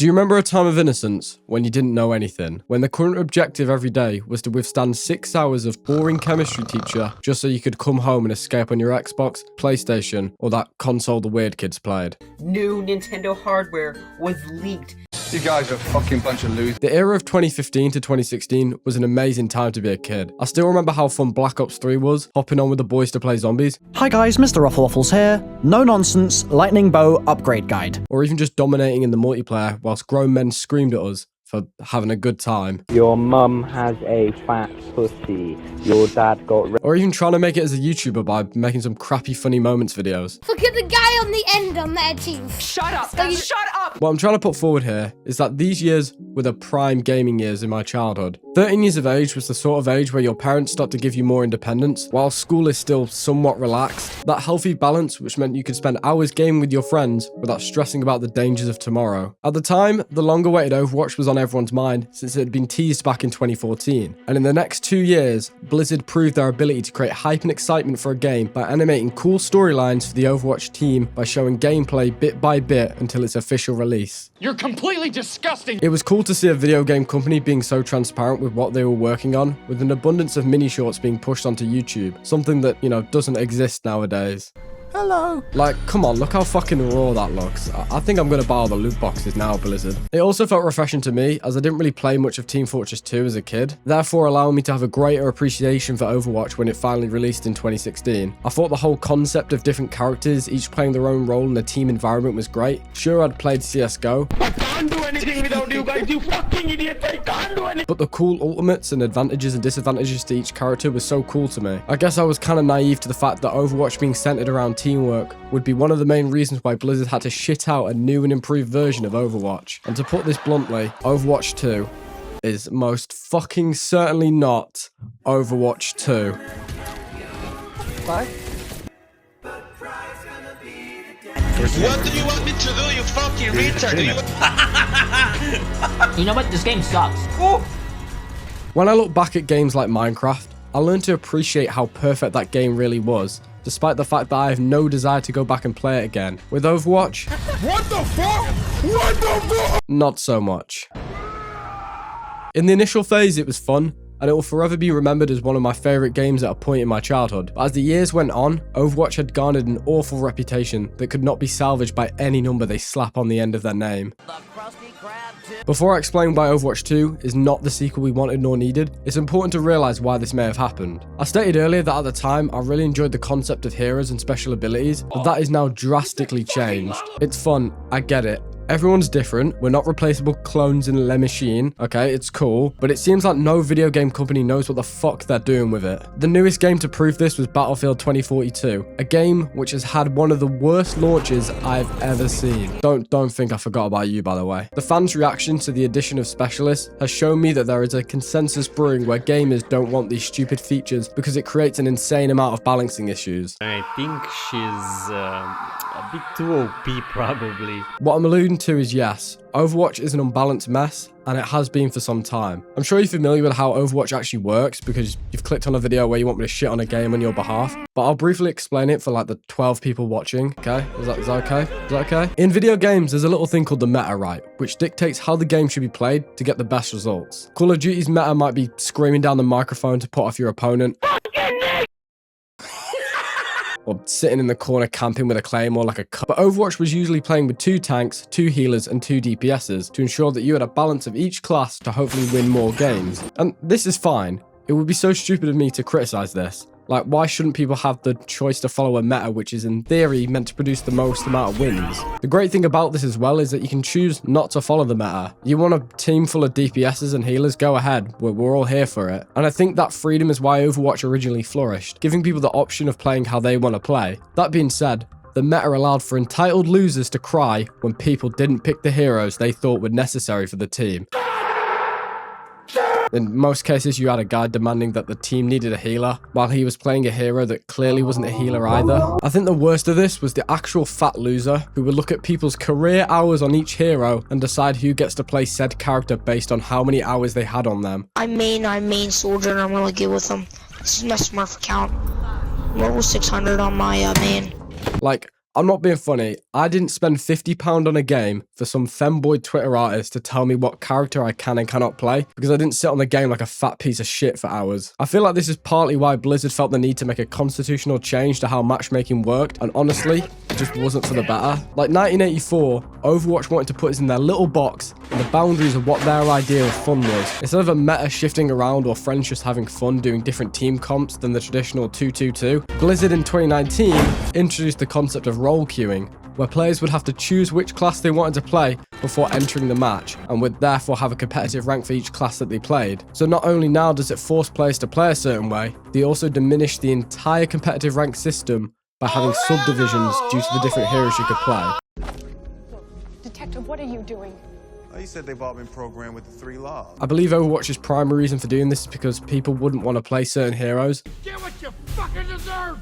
Do you remember a time of innocence when you didn't know anything? When the current objective every day was to withstand 6 hours of boring chemistry teacher just so you could come home and escape on your Xbox, PlayStation, or that console the weird kids played? New Nintendo hardware was leaked. You guys are a fucking bunch of losers. The era of 2015 to 2016 was an amazing time to be a kid. I still remember how fun Black Ops 3 was, hopping on with the boys to play zombies. Hi guys, Mr. Rufflewaffles here. No nonsense, lightning bow upgrade guide. Or even just dominating in the multiplayer whilst grown men screamed at us for having a good time. Your mum has a fat pussy. Your dad got... Or even trying to make it as a YouTuber by making some crappy funny moments videos. Look at the guy on the end on their team. Shut up, guys, shut up! What I'm trying to put forward here is that these years were the prime gaming years in my childhood. 13 years of age was the sort of age where your parents start to give you more independence, while school is still somewhat relaxed. That healthy balance which meant you could spend hours gaming with your friends without stressing about the dangers of tomorrow. At the time, the longer-awaited Overwatch was on everyone's mind since it had been teased back in 2014. And in the next 2 years, Blizzard proved their ability to create hype and excitement for a game by animating cool storylines for the Overwatch team by showing gameplay bit by bit until its official release. You're completely disgusting! It was cool to see a video game company being so transparent with what they were working on, with an abundance of mini shorts being pushed onto YouTube, something that, you know, doesn't exist nowadays. Hello. Like, come on, look how fucking raw that looks. I think I'm gonna buy all the loot boxes now, Blizzard. It also felt refreshing to me, as I didn't really play much of Team Fortress 2 as a kid, therefore allowing me to have a greater appreciation for Overwatch when it finally released in 2016. I thought the whole concept of different characters, each playing their own role in a team environment was great. Sure, I'd played CSGO. I can't do anything without you guys, you fucking idiots! I can't do anything! But the cool ultimates and advantages and disadvantages to each character was so cool to me. I guess I was kind of naive to the fact that Overwatch being centered around teamwork would be one of the main reasons why Blizzard had to shit out a new and improved version of Overwatch. And to put this bluntly, Overwatch 2 is most fucking certainly not Overwatch 2. Bye. What do you want me to do, you fucking retard? You know what? This game sucks. When I look back at games like Minecraft, I learned to appreciate how perfect that game really was, despite the fact that I have no desire to go back and play it again. With Overwatch, What the fuck? What the fuck? not so much. In the initial phase, it was fun, and it will forever be remembered as one of my favourite games at a point in my childhood. But as the years went on, Overwatch had garnered an awful reputation that could not be salvaged by any number they slap on the end of their name. Before I explain why Overwatch 2 is not the sequel we wanted nor needed, it's important to realise why this may have happened. I stated earlier that at the time, I really enjoyed the concept of heroes and special abilities, but that is now drastically changed. It's fun, I get it. Everyone's different, we're not replaceable clones in Le Machine, okay, it's cool, but it seems like no video game company knows what the fuck they're doing with it. The newest game to prove this was Battlefield 2042, a game which has had one of the worst launches I've ever seen. Don't think I forgot about you, by the way. The fans' reaction to the addition of specialists has shown me that there is a consensus brewing where gamers don't want these stupid features because it creates an insane amount of balancing issues. I think she's a bit too OP, probably. What I'm alluding to is yes, Overwatch is an unbalanced mess, and it has been for some time. I'm sure you're familiar with how Overwatch actually works because you've clicked on a video where you want me to shit on a game on your behalf, but I'll briefly explain it for like the 12 people watching, okay? Is that okay? Is that okay? In video games, there's a little thing called the meta, right? Which dictates how the game should be played to get the best results. Call of Duty's meta might be screaming down the microphone to put off your opponent. Or sitting in the corner camping with a claymore like a cunt. But Overwatch was usually playing with 2 tanks, 2 healers, and 2 DPSs to ensure that you had a balance of each class to hopefully win more games. And this is fine. It would be so stupid of me to criticize this. Like, why shouldn't people have the choice to follow a meta which is in theory meant to produce the most amount of wins? The great thing about this as well is that you can choose not to follow the meta. You want a team full of DPSs and healers, go ahead, we're all here for it. And I think that freedom is why Overwatch originally flourished, giving people the option of playing how they want to play. That being said, the meta allowed for entitled losers to cry when people didn't pick the heroes they thought were necessary for the team. In most cases, you had a guy demanding that the team needed a healer, while he was playing a hero that clearly wasn't a healer either. I think the worst of this was the actual fat loser, who would look at people's career hours on each hero and decide who gets to play said character based on how many hours they had on them. I'm main soldier and I'm really good with them. This is my Smurf account. Level 600 on my main. Like, I'm not being funny. I didn't spend £50 on a game for some femboy Twitter artist to tell me what character I can and cannot play, because I didn't sit on the game like a fat piece of shit for hours. I feel like this is partly why Blizzard felt the need to make a constitutional change to how matchmaking worked, and honestly, it just wasn't for the better. Like 1984, Overwatch wanted to put us in their little box in the boundaries of what their idea of fun was. Instead of a meta shifting around or friends just having fun doing different team comps than the traditional 2-2-2, Blizzard in 2019 introduced the concept of role queuing, where players would have to choose which class they wanted to play before entering the match, and would therefore have a competitive rank for each class that they played. So not only now does it force players to play a certain way, they also diminish the entire competitive rank system by having subdivisions due to the different heroes you could play. Detective, what are you doing? He said they've all been programmed with the 3 laws. I believe Overwatch's primary reason for doing this is because people wouldn't want to play certain heroes. Get what you fucking deserve!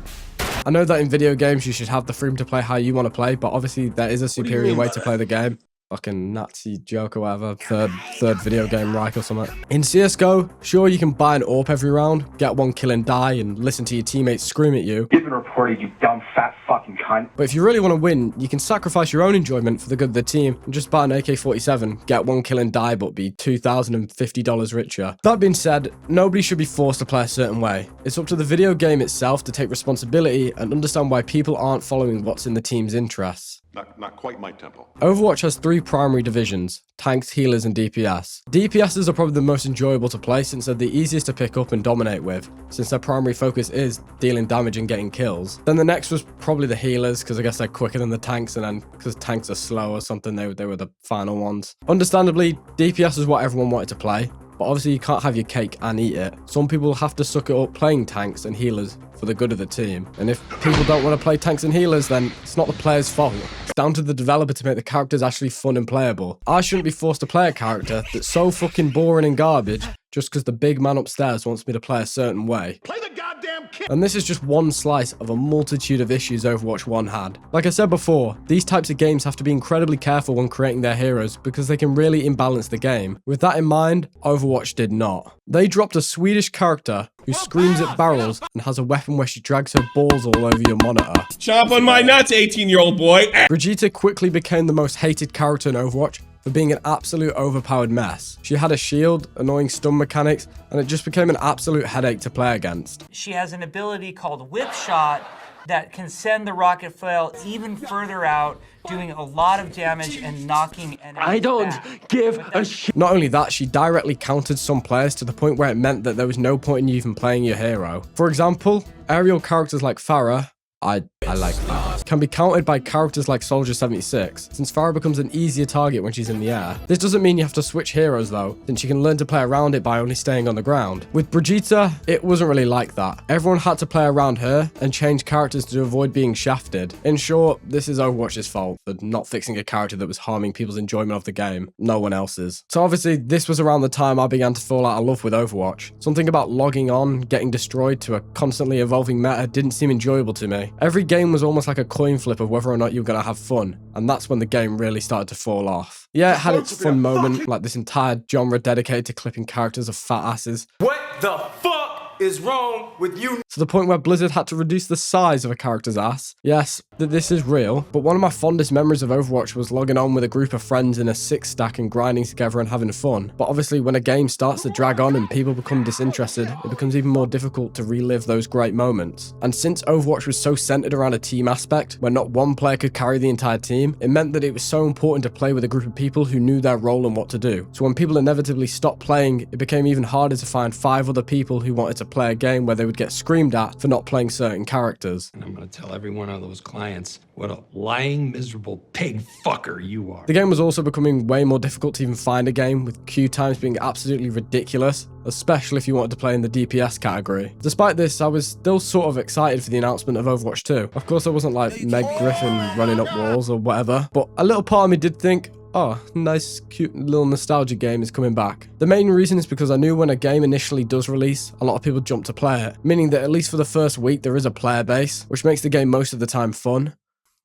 I know that in video games you should have the freedom to play how you want to play, but obviously there is a superior way to play the game. Fucking Nazi joke or whatever, third video game Reich or something. In CSGO, sure, you can buy an AWP every round, get 1 kill and die, and listen to your teammates scream at you. You've been reported, you dumb fat fucking cunt. But if you really want to win, you can sacrifice your own enjoyment for the good of the team and just buy an AK-47, get 1 kill and die, but be $2,050 richer. That being said, nobody should be forced to play a certain way. It's up to the video game itself to take responsibility and understand why people aren't following what's in the team's interests. Not quite my tempo. Overwatch has 3 primary divisions: tanks, healers, and DPS. DPSs are probably the most enjoyable to play since they're the easiest to pick up and dominate with, since their primary focus is dealing damage and getting kills. Then the next was probably the healers, because I guess they're quicker than the tanks, and then because tanks are slow or something, they were the final ones. Understandably, DPS is what everyone wanted to play, but obviously you can't have your cake and eat it. Some people have to suck it up playing tanks and healers for the good of the team. And if people don't want to play tanks and healers, then it's not the player's fault. It's down to the developer to make the characters actually fun and playable. I shouldn't be forced to play a character that's so fucking boring and garbage just because the big man upstairs wants me to play a certain way. Play the goddamn kid! And this is just one slice of a multitude of issues Overwatch 1 had. Like I said before, these types of games have to be incredibly careful when creating their heroes because they can really imbalance the game. With that in mind, Overwatch did not. They dropped a Swedish character who screams at barrels and has a weapon where she drags her balls all over your monitor. Chomp on my nuts, 18-year-old boy! Brigitte quickly became the most hated character in Overwatch for being an absolute overpowered mess. She had a shield, annoying stun mechanics, and it just became an absolute headache to play against. She has an ability called Whip Shot that can send the rocket flail even further out, doing a lot of damage and knocking enemies I don't back. give a shit. Not only that, she directly countered some players to the point where it meant that there was no point in you even playing your hero. For example, aerial characters like Farah, I like Farah, can be countered by characters like Soldier 76, since Farah becomes an easier target when she's in the air. This doesn't mean you have to switch heroes though, since you can learn to play around it by only staying on the ground. With Brigitte, it wasn't really like that. Everyone had to play around her and change characters to avoid being shafted. In short, this is Overwatch's fault for not fixing a character that was harming people's enjoyment of the game, no one else's. So obviously, this was around the time I began to fall out of love with Overwatch. Something about logging on, getting destroyed to a constantly evolving meta didn't seem enjoyable to me. Every game was almost like a coin flip of whether or not you were going to have fun, and that's when the game really started to fall off. Yeah, it had its fun moment, like this entire genre dedicated to clipping characters of fat asses. What the fuck is wrong with you? To the point where Blizzard had to reduce the size of a character's ass. Yes, this is real, but one of my fondest memories of Overwatch was logging on with a group of friends in a 6-stack and grinding together and having fun. But obviously when a game starts to drag on and people become disinterested, it becomes even more difficult to relive those great moments. And since Overwatch was so centered around a team aspect, where not one player could carry the entire team, it meant that it was so important to play with a group of people who knew their role and what to do. So when people inevitably stopped playing, it became even harder to find 5 other people who wanted to play a game where they would get screamed at for not playing certain characters. And I'm gonna tell every one of those clients what a lying, miserable pig fucker you are. The game was also becoming way more difficult to even find a game, with queue times being absolutely ridiculous, especially if you wanted to play in the DPS category. Despite this, I was still sort of excited for the announcement of Overwatch 2. Of course, I wasn't like Meg Griffin running up walls or whatever, but a little part of me did think, oh, nice, cute little nostalgia game is coming back. The main reason is because I knew when a game initially does release, a lot of people jump to play it, meaning that at least for the first week, there is a player base, which makes the game most of the time fun,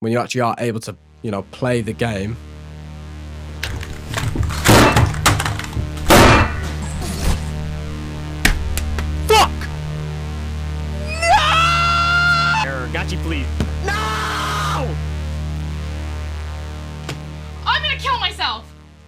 when you actually are able to, you know, play the game. Fuck! Error, got you, please. No!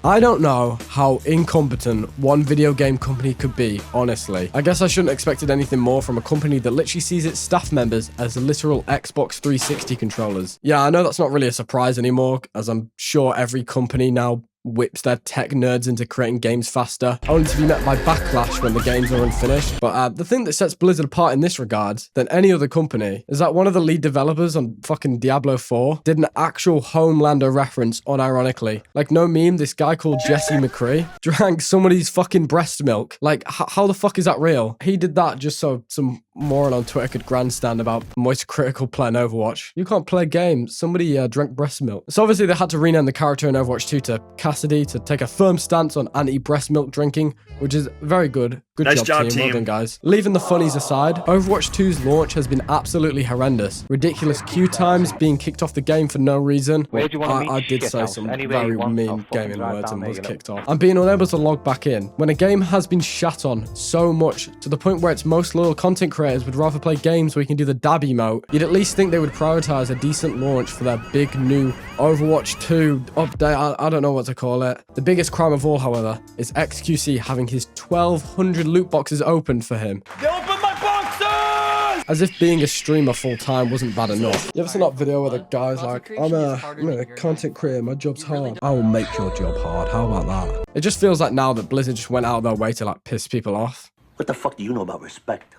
I don't know how incompetent one video game company could be, honestly. I guess I shouldn't have expected anything more from a company that literally sees its staff members as literal Xbox 360 controllers. Yeah, I know that's not really a surprise anymore, as I'm sure every company now whips their tech nerds into creating games faster, only to be met by backlash when the games are unfinished. But the thing that sets Blizzard apart in this regard than any other company is that one of the lead developers on fucking Diablo 4 did an actual Homelander reference unironically. Like, no meme, this guy called Jesse McCree drank somebody's fucking breast milk. Like, how the fuck is that real? He did that just so some moron on Twitter could grandstand about moist critical play in Overwatch. You can't play games. Somebody drank breast milk. So obviously they had to rename the character in Overwatch 2 to Cassidy to take a firm stance on anti-breast milk drinking, which is very good. Good Nice job, job, team. Well team. done, guys. Leaving the funnies aside, Overwatch 2's launch has been absolutely horrendous. Ridiculous queue times, being kicked off the game for no reason. Where do you wanna meet? I did say Shithouse. some Anywhere very you want, I'll mean fucking gaming drive words down and there, was you know. kicked off. I'm being unable to log back in when a game has been shat on so much to the point where its most loyal content creators would rather play games where you can do the dab emote. You'd at least think they would prioritize a decent launch for their big new Overwatch 2 update. I don't know what to call it. The biggest crime of all, however, is XQC having his 1,200 loot boxes opened for him. They opened my boxes! As if being a streamer full-time wasn't bad enough. You ever seen that video where the guy's like, I'm a content creator, my job's hard. I will make your job hard, how about that? It just feels like now that Blizzard just went out of their way to like piss people off. What the fuck do you know about respect?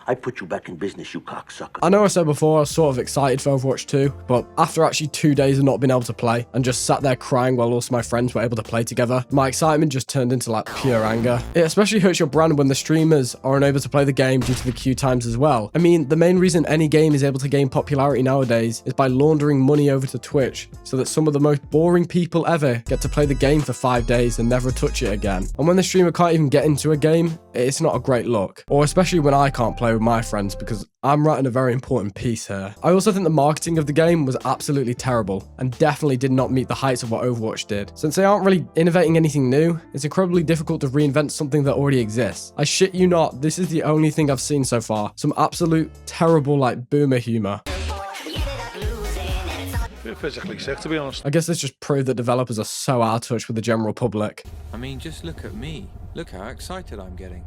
I put you back in business, you cocksucker. I know I said before I was sort of excited for Overwatch 2, but after actually 2 days of not being able to play and just sat there crying while also my friends were able to play together, my excitement just turned into like pure anger. It especially hurts your brand when the streamers are unable to play the game due to the queue times as well. I mean, the main reason any game is able to gain popularity nowadays is by laundering money over to Twitch, so that some of the most boring people ever get to play the game for 5 days and never touch it again. And when the streamer can't even get into a game, it's not a great look. Or especially when I can't play with my friends, because I'm writing a very important piece here. I also think the marketing of the game was absolutely terrible and definitely did not meet the heights of what Overwatch did. Since they aren't really innovating anything new, it's incredibly difficult to reinvent something that already exists. I shit you not, this is the only thing I've seen so far. Some absolute terrible like boomer humor. Bit physically sick, to be honest. I guess this just proved that developers are so out of touch with the general public. I mean, just look at me. Look how excited I'm getting.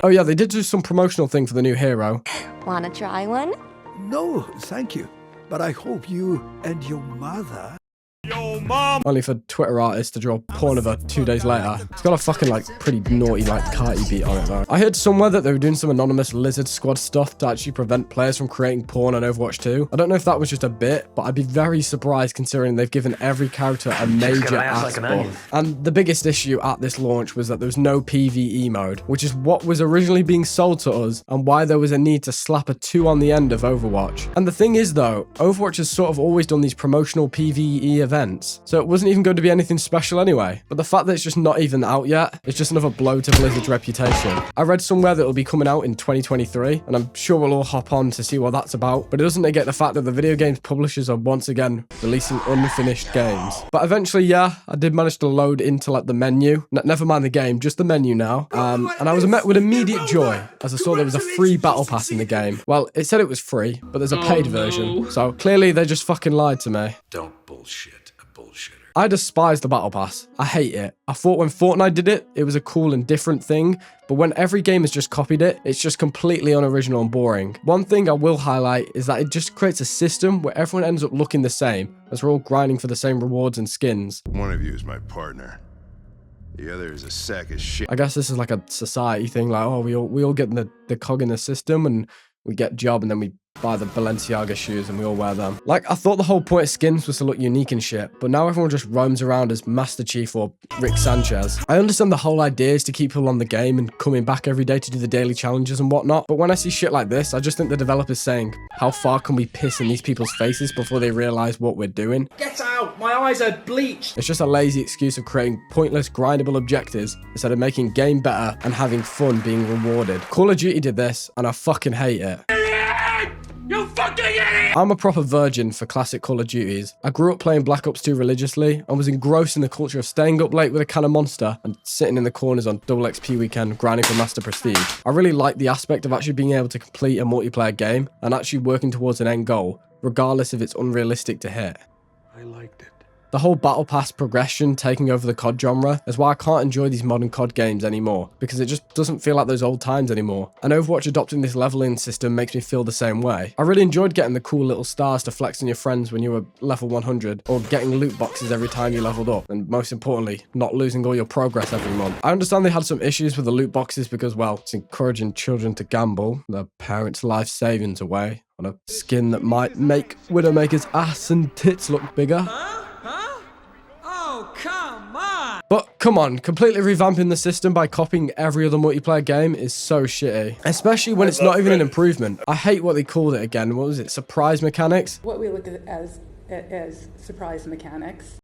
Oh yeah, they did do some promotional thing for the new hero. Wanna try one? No, thank you. But I hope you and your mother... Yo, mom! Only for Twitter artists to draw porn of her 2 days later. It's got a fucking like pretty naughty like Carti beat on it though. I heard somewhere that they were doing some anonymous Lizard Squad stuff to actually prevent players from creating porn on Overwatch 2. I don't know if that was just a bit, but I'd be very surprised considering they've given every character a major ass buff. And the biggest issue at this launch was that there was no PvE mode, which is what was originally being sold to us and why there was a need to slap a 2 on the end of Overwatch. And the thing is though, Overwatch has sort of always done these promotional PvE events, so it wasn't even going to be anything special anyway. But the fact that it's just not even out yet is just another blow to Blizzard's reputation. I read somewhere that it'll be coming out in 2023, and I'm sure we'll all hop on to see what that's about, but it doesn't negate the fact that the video games publishers are once again releasing unfinished games. But eventually, yeah, I did manage to load into like the menu. Never mind the game, just the menu now. And I was met with immediate joy as I saw there was a free battle pass in the game. Well, it said it was free, but there's a paid version, so clearly they just fucking lied to me. Don't bullshit. Bullshitter. I despise the Battle Pass. I hate it. I thought when Fortnite did it, it was a cool and different thing, but when every game has just copied it, it's just completely unoriginal and boring. One thing I will highlight is that it just creates a system where everyone ends up looking the same, as we're all grinding for the same rewards and skins. One of you is my partner. The other is a sack of shit. I guess this is like a society thing, like, oh, we all get the cog in the system and we get job and then we buy the Balenciaga shoes and we all wear them. Like, I thought the whole point of skins was to look unique and shit, but now everyone just roams around as Master Chief or Rick Sanchez. I understand the whole idea is to keep people on the game and coming back every day to do the daily challenges and whatnot, but when I see shit like this, I just think the developer's saying, how far can we piss in these people's faces before they realize what we're doing? Get out! My eyes are bleached! It's just a lazy excuse of creating pointless, grindable objectives instead of making game better and having fun being rewarded. Call of Duty did this, and I fucking hate it. You fucking idiot! I'm a proper virgin for classic Call of Duties. I grew up playing Black Ops 2 religiously and was engrossed in the culture of staying up late with a can of Monster and sitting in the corners on double XP weekend grinding for Master Prestige. I really like the aspect of actually being able to complete a multiplayer game and actually working towards an end goal, regardless if it's unrealistic to hit. I liked it. The whole Battle Pass progression taking over the COD genre is why I can't enjoy these modern COD games anymore, because it just doesn't feel like those old times anymore. And Overwatch adopting this leveling system makes me feel the same way. I really enjoyed getting the cool little stars to flex on your friends when you were level 100, or getting loot boxes every time you leveled up, and most importantly, not losing all your progress every month. I understand they had some issues with the loot boxes because, well, it's encouraging children to gamble their parents' life savings away on a skin that might make Widowmaker's ass and tits look bigger. But come on, completely revamping the system by copying every other multiplayer game is so shitty. Especially when it's not even an improvement. I hate what they called it again. What was it? Surprise mechanics? What we look at as surprise mechanics.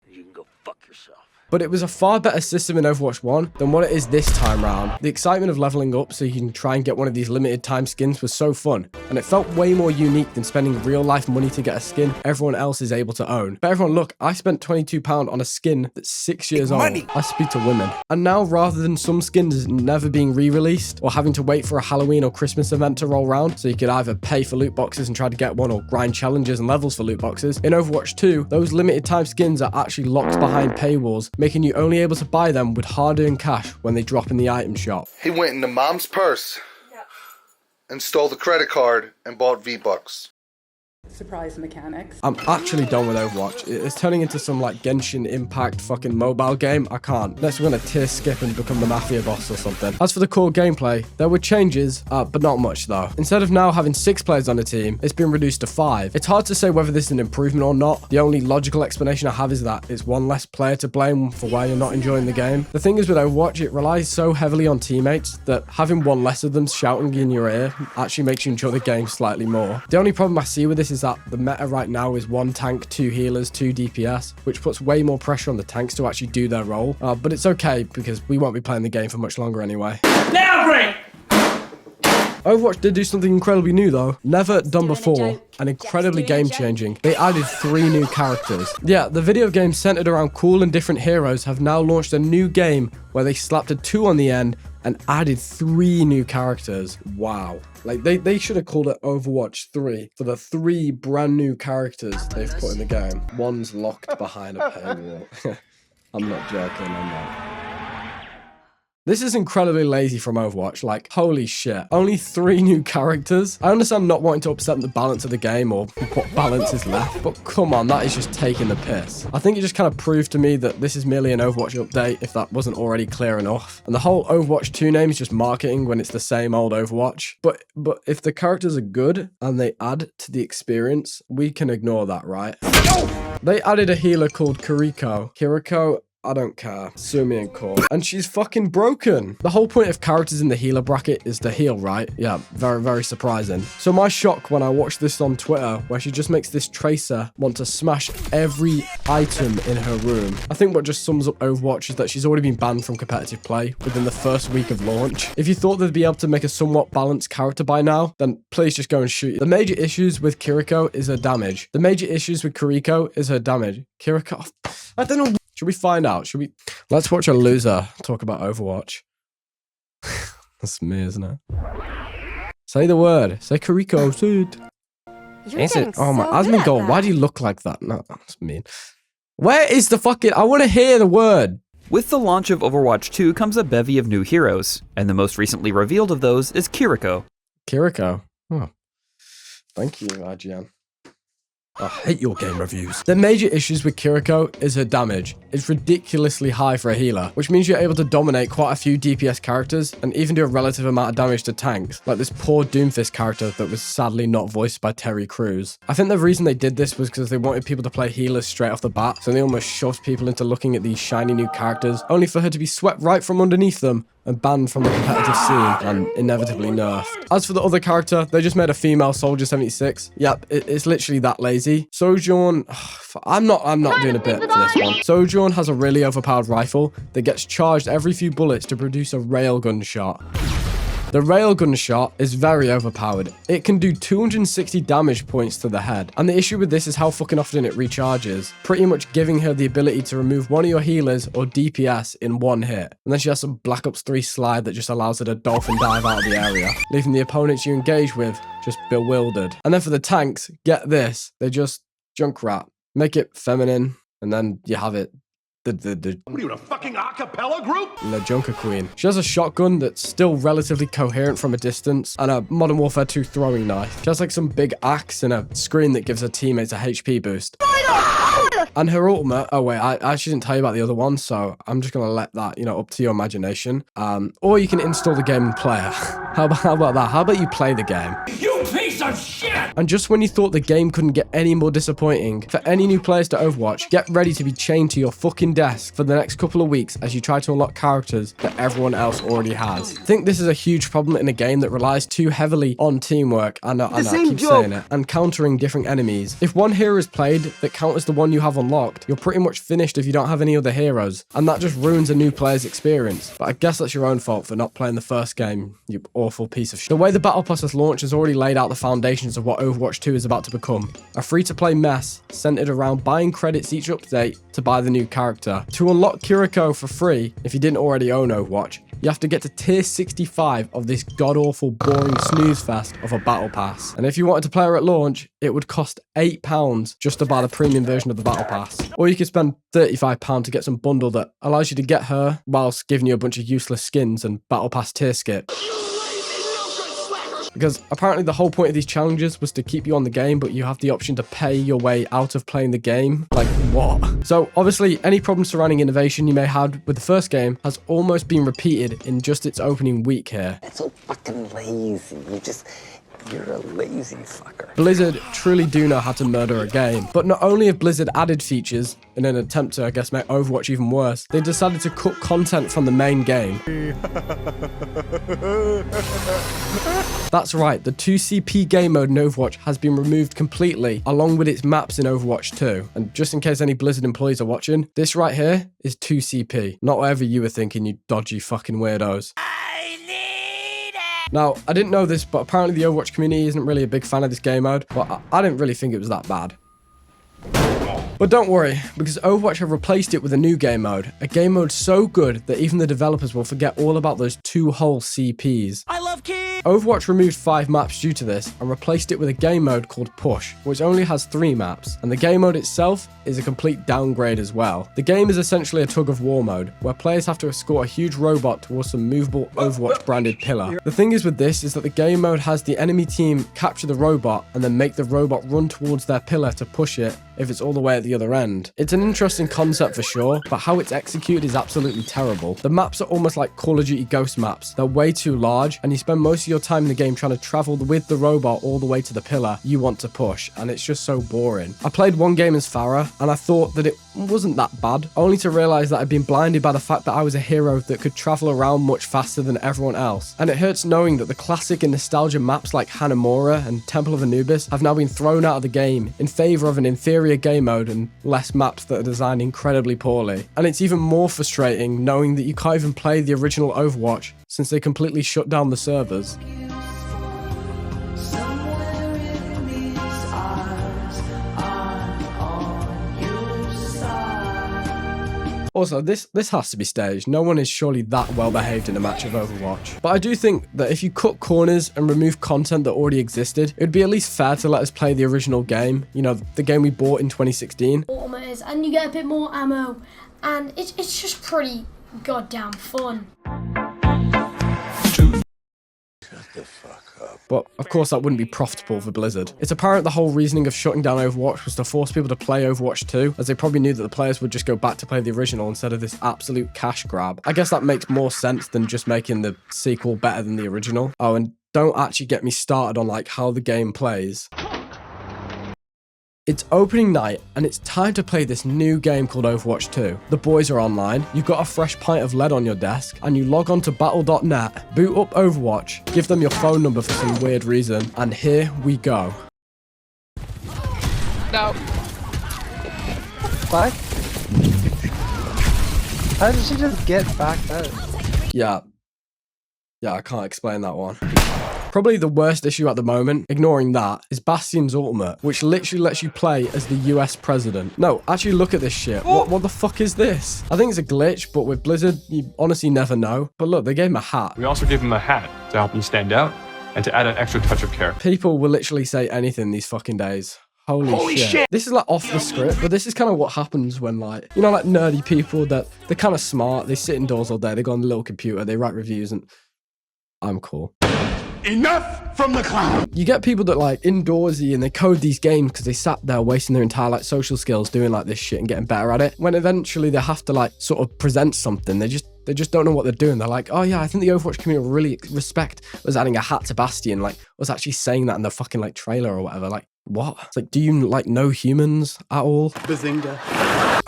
You can go fuck yourself. But it was a far better system in Overwatch 1 than what it is this time round. The excitement of leveling up so you can try and get one of these limited time skins was so fun, and it felt way more unique than spending real life money to get a skin everyone else is able to own. But everyone, look, I spent £22 on a skin that's 6 years old. I speak to women. And now, rather than some skins never being re-released or having to wait for a Halloween or Christmas event to roll around so you could either pay for loot boxes and try to get one, or grind challenges and levels for loot boxes, in Overwatch 2, those limited time skins are actually locked behind paywalls, making you only able to buy them with hard-earned cash when they drop in the item shop. He went into mom's purse and stole the credit card and bought V-Bucks. Surprise mechanics. I'm actually done with Overwatch. It's turning into some like Genshin Impact fucking mobile game. I can't. Unless we're gonna tier skip and become the Mafia boss or something. As for the core gameplay, there were changes, but not much though. Instead of now having 6 players on a team, it's been reduced to 5. It's hard to say whether this is an improvement or not. The only logical explanation I have is that it's one less player to blame for why you're not enjoying the game. The thing is with Overwatch, it relies so heavily on teammates that having one less of them shouting in your ear actually makes you enjoy the game slightly more. The only problem I see with this is that the meta right now is 1 tank, 2 healers, 2 DPS, which puts way more pressure on the tanks to actually do their role. But it's okay because we won't be playing the game for much longer anyway. Now break! Overwatch did do something incredibly new though, never done before, and incredibly game-changing. They added 3 new characters. Yeah, the video game centered around cool and different heroes have now launched a new game where they slapped a 2 on the end and added 3 new characters. Wow. Like, they should have called it Overwatch 3 for the 3 brand new characters they've put in the game. One's locked behind a paywall. I'm not joking, I'm not. This is incredibly lazy from Overwatch, like, holy shit. Only 3 new characters? I understand not wanting to upset the balance of the game or what balance is left, but come on, that is just taking the piss. I think it just kind of proved to me that this is merely an Overwatch update, if that wasn't already clear enough. And the whole Overwatch 2 name is just marketing when it's the same old Overwatch. But if the characters are good and they add to the experience, we can ignore that, right? They added a healer called Kiriko, I don't care. Sue me in court. And she's fucking broken. The whole point of characters in the healer bracket is to heal, right? Yeah, very, very surprising. So my shock when I watched this on Twitter, where she just makes this Tracer want to smash every item in her room. I think what just sums up Overwatch is that she's already been banned from competitive play within the first week of launch. If you thought they'd be able to make a somewhat balanced character by now, then please just go and shoot. The major issues with Kiriko is her damage. Kiriko, I don't know. Should we find out? Should we? Let's watch a loser talk about Overwatch. That's me, isn't it? Say the word. Say Kiriko. Say it. Oh my, Asmongold, why do you look like that? No, that's mean. Where is the fucking... I want to hear the word. With the launch of Overwatch 2 comes a bevy of new heroes, and the most recently revealed of those is Kiriko. Kiriko? Oh. Thank you, IGN. I hate your game reviews. The major issues with Kiriko is her damage. It's ridiculously high for a healer, which means you're able to dominate quite a few DPS characters and even do a relative amount of damage to tanks, like this poor Doomfist character that was sadly not voiced by Terry Crews. I think the reason they did this was because they wanted people to play healers straight off the bat, so they almost shoved people into looking at these shiny new characters, only for her to be swept right from underneath them and banned from the competitive scene and inevitably nerfed. As for the other character, they just made a female Soldier 76. Yep, it's literally that lazy. Sojourn, I'm not doing a bit for this one. Sojourn has a really overpowered rifle that gets charged every few bullets to produce a railgun shot. The railgun shot is very overpowered. It can do 260 damage points to the head. And the issue with this is how fucking often it recharges, pretty much giving her the ability to remove one of your healers or DPS in one hit. And then she has some Black Ops 3 slide that just allows her to dolphin dive out of the area, leaving the opponents you engage with just bewildered. And then for the tanks, get this, they just Junkrat. Make it feminine, And then you have it. What are you, in a fucking acapella group? La Junker Queen. She has a shotgun that's still relatively coherent from a distance, and a Modern Warfare 2 throwing knife. She has like some big axe and a screen that gives her teammates a HP boost. And her ultimate, oh wait, I actually didn't tell you about the other one, so I'm just gonna let that, up to your imagination. Or you can install the game and play it. How about that? How about you play the game? You piece of shit! And just when you thought the game couldn't get any more disappointing, for any new players to Overwatch, get ready to be chained to your fucking desk for the next couple of weeks as you try to unlock characters that everyone else already has. I think this is a huge problem in a game that relies too heavily on teamwork, I keep saying it, and countering different enemies. If one hero is played that counters the one you have unlocked, you're pretty much finished if you don't have any other heroes, and that just ruins a new player's experience. But I guess that's your own fault for not playing the first game, you awful piece of shit. The way the Battlepass has launched has already laid out the foundations of what Overwatch 2 is about to become. A free-to-play mess centered around buying credits each update to buy the new character. To unlock Kiriko for free, if you didn't already own Overwatch, you have to get to tier 65 of this god-awful boring snooze fest of a battle pass. And if you wanted to play her at launch, it would cost £8 just to buy the premium version of the battle pass. Or you could spend £35 to get some bundle that allows you to get her whilst giving you a bunch of useless skins and battle pass tier skip. Because apparently the whole point of these challenges was to keep you on the game, but you have the option to pay your way out of playing the game. Like, what? So obviously, any problems surrounding innovation you may have with the first game has almost been repeated in just its opening week here. That's so fucking lazy. You're a lazy fucker. Blizzard truly do know how to murder a game. But not only have Blizzard added features in an attempt to, I guess, make Overwatch even worse, they decided to cut content from the main game. That's right, the 2CP game mode in Overwatch has been removed completely, along with its maps in Overwatch 2. And just in case any Blizzard employees are watching, this right here is 2CP. Not whatever you were thinking, you dodgy fucking weirdos. Now, I didn't know this, but apparently the Overwatch community isn't really a big fan of this game mode, but I didn't really think it was that bad. But don't worry, because Overwatch have replaced it with a new game mode. A game mode so good that even the developers will forget all about those 2 whole CPs. I love kids! Overwatch removed 5 maps due to this and replaced it with a game mode called Push, which only has 3 maps. And the game mode itself is a complete downgrade as well. The game is essentially a tug of war mode, where players have to escort a huge robot towards some movable Overwatch branded pillar. The thing is with this is that the game mode has the enemy team capture the robot and then make the robot run towards their pillar to push it if it's all the way at the other end. It's an interesting concept for sure, but how it's executed is absolutely terrible. The maps are almost like Call of Duty Ghost maps. They're way too large, and you spend most of your time in the game trying to travel with the robot all the way to the pillar you want to push, and it's just so boring. I played one game as Farah, and I thought that it wasn't that bad, only to realize that I'd been blinded by the fact that I was a hero that could travel around much faster than everyone else. And it hurts knowing that the classic and nostalgia maps like Hanamura and Temple of Anubis have now been thrown out of the game in favor of an inferior game mode and less maps that are designed incredibly poorly. And it's even more frustrating knowing that you can't even play the original Overwatch since they completely shut down the servers. Also, this has to be staged. No one is surely that well behaved in a match of Overwatch. But I do think that if you cut corners and remove content that already existed, it would be at least fair to let us play the original game. You know, the game we bought in 2016. And you get a bit more ammo, and it's just pretty goddamn fun. Shut the fuck up. But of course that wouldn't be profitable for Blizzard. It's apparent the whole reasoning of shutting down Overwatch was to force people to play Overwatch 2, as they probably knew that the players would just go back to play the original instead of this absolute cash grab. I guess that makes more sense than just making the sequel better than the original. Oh, and don't actually get me started on like how the game plays. It's opening night, and it's time to play this new game called Overwatch 2. The boys are online, you've got a fresh pint of lead on your desk, and you log on to battle.net, boot up Overwatch, give them your phone number for some weird reason, and here we go. No. What? How did she just get back up? Yeah, I can't explain that one. Probably the worst issue at the moment, ignoring that, is Bastion's ultimate, which literally lets you play as the US president. No, actually look at this shit. What the fuck is this? I think it's a glitch, but with Blizzard, you honestly never know. But look, they gave him a hat. We also gave him a hat to help him stand out and to add an extra touch of care. People will literally say anything these fucking days. Holy shit. This is like off the script, but this is kind of what happens when like, you know, like nerdy people that they're kind of smart. They sit indoors all day. They go on the little computer. They write reviews and I'm cool. Enough from the clown. You get people that like indoorsy and they code these games because they sat there wasting their entire like social skills doing like this shit and getting better at it. When eventually they have to like sort of present something, they just don't know what they're doing. They're like, oh yeah, I think the Overwatch community will really respect us adding a hat to Bastion. Like, was actually saying that in the fucking like trailer or whatever. Like, what? It's like, do you like know humans at all? Bazinga.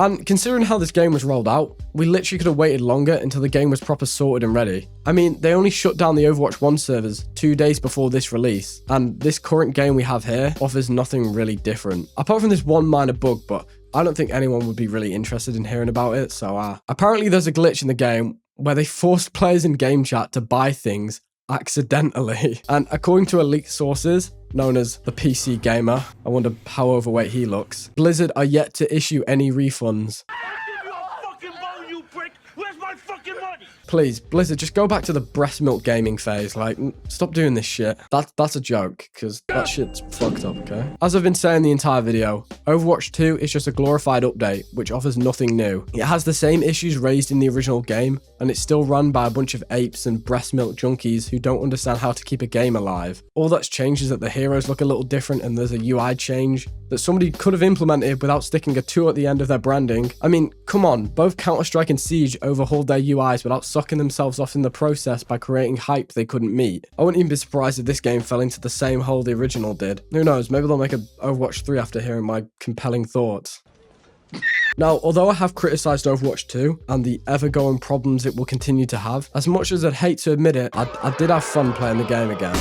And considering how this game was rolled out, we literally could have waited longer until the game was proper sorted and ready. I mean, they only shut down the Overwatch 1 servers 2 days before this release, and this current game we have here offers nothing really different. Apart from this one minor bug, but I don't think anyone would be really interested in hearing about it, so apparently there's a glitch in the game where they forced players in game chat to buy things accidentally. And according to leaked sources, known as the PC Gamer, I wonder how overweight he looks, Blizzard are yet to issue any refunds. Please, Blizzard, just go back to the breast milk gaming phase. Like, stop doing this shit. That's a joke, because that shit's fucked up, okay? As I've been saying the entire video, Overwatch 2 is just a glorified update, which offers nothing new. It has the same issues raised in the original game, and it's still run by a bunch of apes and breast milk junkies who don't understand how to keep a game alive. All that's changed is that the heroes look a little different and there's a UI change that somebody could have implemented without sticking a 2 at the end of their branding. I mean, come on, both Counter-Strike and Siege overhauled their UIs without sucking themselves off in the process by creating hype they couldn't meet. I wouldn't even be surprised if this game fell into the same hole the original did. Who knows, maybe they'll make a Overwatch 3 after hearing my compelling thoughts. Now, although I have criticised Overwatch 2 and the ever-going problems it will continue to have, as much as I'd hate to admit it, I did have fun playing the game again.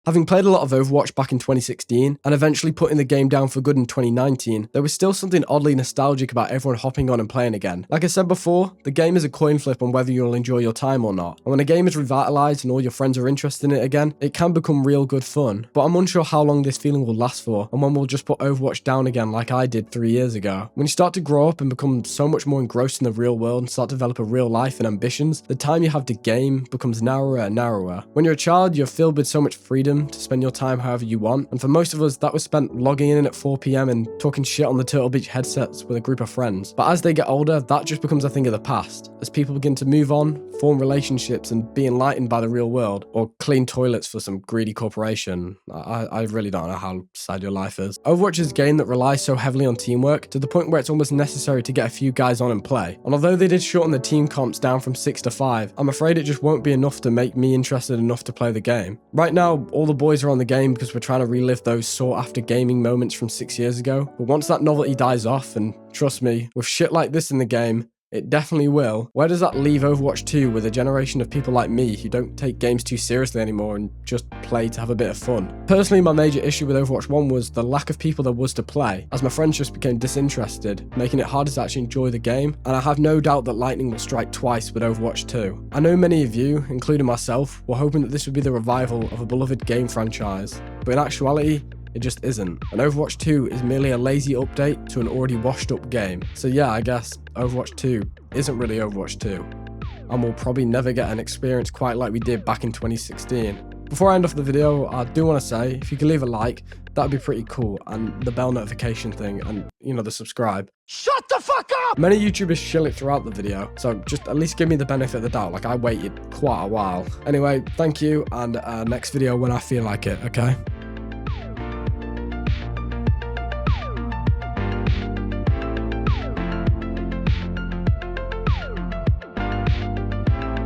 Having played a lot of Overwatch back in 2016 and eventually putting the game down for good in 2019, there was still something oddly nostalgic about everyone hopping on and playing again. Like I said before, the game is a coin flip on whether you'll enjoy your time or not. And when a game is revitalized and all your friends are interested in it again, it can become real good fun. But I'm unsure how long this feeling will last for and when we'll just put Overwatch down again like I did 3 years ago. When you start to grow up and become so much more engrossed in the real world and start to develop a real life and ambitions, the time you have to game becomes narrower and narrower. When you're a child, you're filled with so much freedom to spend your time however you want, and for most of us that was spent logging in at 4 PM and talking shit on the Turtle Beach headsets with a group of friends. But as they get older, that just becomes a thing of the past, as people begin to move on, form relationships and be enlightened by the real world, or clean toilets for some greedy corporation. I really don't know how sad your life is. Overwatch is a game that relies so heavily on teamwork to the point where it's almost necessary to get a few guys on and play. And although they did shorten the team comps down from 6 to 5, I'm afraid it just won't be enough to make me interested enough to play the game. Right now, all the boys are on the game because we're trying to relive those sought-after gaming moments from 6 years ago. But once that novelty dies off, and trust me, with shit like this in the game, it definitely will, where does that leave Overwatch 2 with a generation of people like me who don't take games too seriously anymore and just play to have a bit of fun? Personally, my major issue with Overwatch 1 was the lack of people there was to play, as my friends just became disinterested, making it harder to actually enjoy the game, and I have no doubt that lightning will strike twice with Overwatch 2. I know many of you, including myself, were hoping that this would be the revival of a beloved game franchise, but in actuality, it just isn't. And Overwatch 2 is merely a lazy update to an already washed up game. So yeah, I guess Overwatch 2 isn't really Overwatch 2. And we'll probably never get an experience quite like we did back in 2016. Before I end off the video, I do want to say, if you could leave a like, that'd be pretty cool. And the bell notification thing and, you know, the subscribe. Shut the fuck up! Many YouTubers shill it throughout the video, so just at least give me the benefit of the doubt. Like, I waited quite a while. Anyway, thank you, and next video when I feel like it, okay?